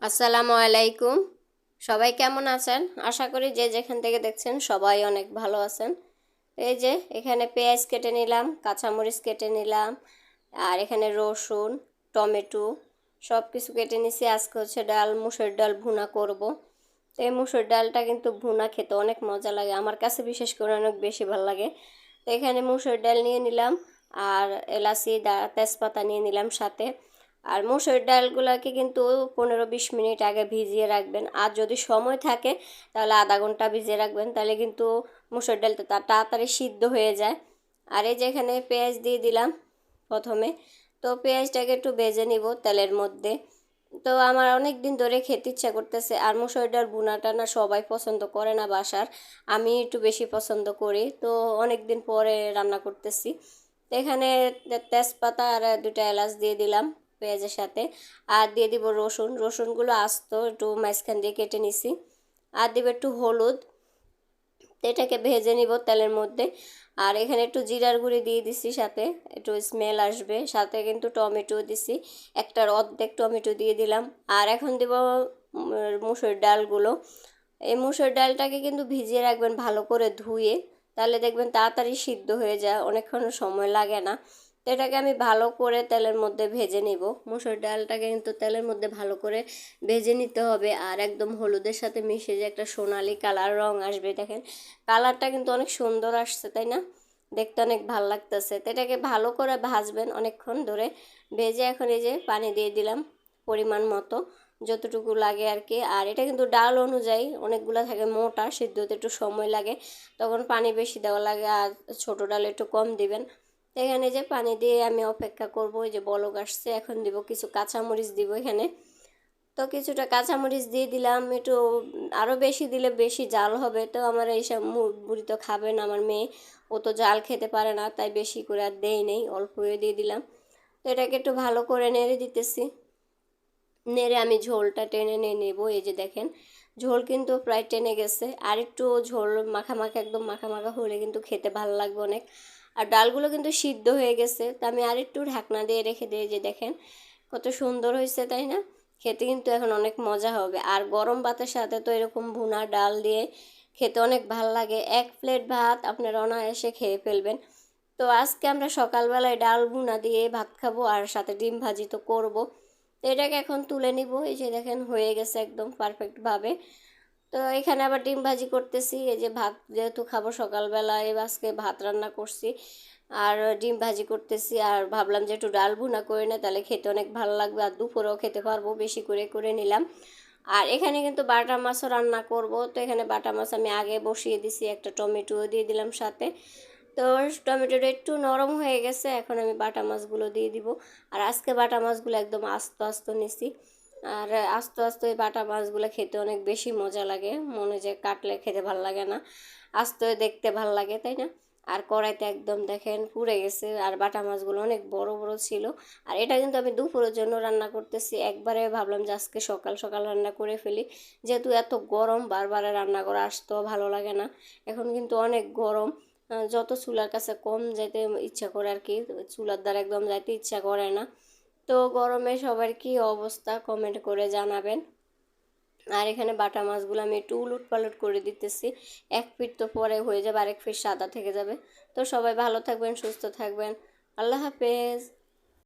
আসসালামু আলাইকুম। সবাই কেমন আছেন? আশা করি যে যেখান থেকে দেখছেন সবাই অনেক ভালো আছেন। এই যে এখানে পেঁয়াজ কেটে নিলাম, কাঁচামরিচ কেটে নিলাম, আর এখানে রসুন, টমেটো সব কিছু কেটে নিছি। আজকে হচ্ছে মুসুর ডাল ভুনা করব। তো এই মুসুর ডালটা কিন্তু ভুনা খেতে অনেক মজা লাগে, আমার কাছে বিশেষ করে অনেক বেশি ভালো লাগে। তো এখানে মুসুর ডাল নিয়ে নিলাম, আর এলাচি তেজপাতা নিয়ে নিলাম সাথে। আর মুসুর ডালগুলোকে কিন্তু 15-20 মিনিট আগে ভিজিয়ে রাখবেন, আর যদি সময় থাকে তাহলে আধা ঘন্টা ভিজিয়ে রাখবেন, তাহলে কিন্তু মুসুর ডালটা তাড়াতাড়ি সিদ্ধ হয়ে যায়। আর এই যে এখানে পেঁয়াজ দিয়ে দিলাম প্রথমে। তো পেঁয়াজটাকে একটু ভেজে নিব তেলের মধ্যে। তো আমার অনেক দিন ধরে খেতে ইচ্ছা করতেছে, আর মুসুর ডাল ভুনাটা না সবাই পছন্দ করে না বাসার, আমি একটু বেশি পছন্দ করি। তো অনেক দিন পরে রান্না করতেছি। তো এখানে তেজপাতা আর দুটা এলাচ দিয়ে দিলাম পেঁয়াজের সাথে। আর দিয়ে দিব রসুনগুলো আস্ত একটু মাঝখান দিয়ে কেটে নিছি। আর দিব একটু হলুদ। এটাকে ভেজে নিব তেলের মধ্যে। আর এখানে একটু জিরার গুঁড়ি দিয়ে দিছি সাথে, একটু স্মেল আসবে। সাথে কিন্তু টমেটো দিছি, একটার অর্ধেক টমেটো দিয়ে দিলাম। আর এখন দিব মুসুর ডালগুলো। এই মুসুর ডালটাকে কিন্তু ভিজিয়ে রাখবেন ভালো করে ধুয়ে, তাহলে দেখবেন তাড়াতাড়ি সিদ্ধ হয়ে যায়, অনেকক্ষণ সময় লাগে না। তো এটাকে আমি ভালো করে তেলের মধ্যে ভেজে নিব। মুসুর ডালটাকে কিন্তু তেলের মধ্যে ভালো করে ভেজে নিতে হবে, আর একদম হলুদের সাথে মিশে যে একটা সোনালি কালার রং আসবে, দেখেন কালারটা কিন্তু অনেক সুন্দর আসছে, তাই না? দেখতে অনেক ভালো লাগতেছে। তো এটাকে ভালো করে ভাজবেন অনেকক্ষণ ধরে ভেজে। এখন এই যে পানি দিয়ে দিলাম পরিমাণ মতো, যতটুকু লাগে আর কি। আর এটা কিন্তু ডাল অনুযায়ী অনেকগুলো থাকে, মোটা সিদ্ধ হতে একটু সময় লাগে, তখন পানি বেশি দেওয়া লাগে। আর ছোটো ডাল একটু কম দিবেন। তো এখানে যে পানি দিয়ে আমি অপেক্ষা করব, এই যে বলক আসছে, এখন দিব কিছু কাঁচামরিচ দিব এখানে। তো কিছুটা কাঁচামরিচ দিয়ে দিলাম একটু, আরও বেশি দিলে বেশি জাল হবে। তো আমার এইসব বুড়ি তো খাবে না আমার মেয়ে, ও তো জাল খেতে পারে না, তাই বেশি করে আর দেই নেই, অল্প হয়ে দিয়ে দিলাম। তো এটাকে একটু ভালো করে নেড়ে দিতেছি। নেড়ে আমি ঝোলটা টেনে নিয়ে নেবো। এই যে দেখেন ঝোল কিন্তু প্রায় টেনে গেছে, আর একটু ঝোল মাখা মাখা, একদম মাখা মাখা হলে কিন্তু খেতে ভালো লাগবে অনেক। আর ডালগুলো কিন্তু সিদ্ধ হয়ে গেছে, তো আমি আর একটু ঢাকনা দিয়ে রেখে দিই। যে দেখেন কত সুন্দর হয়েছে, তাই না? খেতে কিন্তু এখন অনেক মজা হবে। আর গরম ভাতের সাথে তো এরকম ভুনা ডাল দিয়ে খেতে অনেক ভালো লাগে। 1 প্লেট ভাত আপনারা অনায়াসে খেয়ে ফেলবেন। তো আজকে আমরা সকালবেলায় ডাল ভুনা দিয়ে ভাত খাবো, আর সাথে ডিম ভাজি তো করবো। তো এটাকে এখন তুলে নিব। এই যে দেখেন হয়ে গেছে একদম পারফেক্টভাবে। তো এখানে আবার ডিম ভাজি করতেছি। এই যে ভাত যেহেতু খাবো সকালবেলায়, আজকে ভাত রান্না করছি আর ডিম ভাজি করতেছি। আর ভাবলাম যে একটু ডাল ভুনা করে না, তাহলে খেতে অনেক ভালো লাগবে, আর দুপুরেও খেতে পারবো, বেশি করে করে নিলাম। আর এখানে কিন্তু বাটা মাছও রান্না করব। তো এখানে বাটা মাছ আমি আগে বসিয়ে দিছি, একটা টমেটো দিয়ে দিলাম সাথে। তো টমেটোটা একটু নরম হয়ে গেছে, এখন আমি বাটা মাছগুলো দিয়ে দিব। আর আজকে বাটা মাছগুলো একদম আস্ত আস্ত নিছি। আর আস্ত আস্ত এই বাটা মাছগুলো খেতে অনেক বেশি মজা লাগে, মনে যে কাটলে খেতে ভাল লাগে না, আস্ত দেখতে ভাল লাগে, তাই না? আর কড়াইতে একদম দেখেন পুড়ে গেছে, আর বাটা মাছগুলো অনেক বড় বড় ছিল। আর এটা কিন্তু আমি দুপুরের জন্য রান্না করতেছি, একবারে ভাবলাম যে আজকে সকাল সকাল রান্না করে ফেলি, যেহেতু এত গরম বারবার রান্না করা আসতেও ভালো লাগে না। এখন কিন্তু অনেক গরম, যত চুলার কাছে কম যাইতে ইচ্ছা করে আর কি, চুলার দ্বারা একদম যাইতে ইচ্ছা করে না। তো গরমে সবার কি অবস্থা কমেন্ট করে জানাবেন। আর এখানে বাটা মাছগুলো আমি একটু উলট পালট করে দিতেছি, 1 পিঠ তো পরে হয়ে যাবে, আরেক পিঠ সাদা থেকে যাবে। তো সবাই ভালো থাকবেন, সুস্থ থাকবেন। আল্লাহ হাফেজ।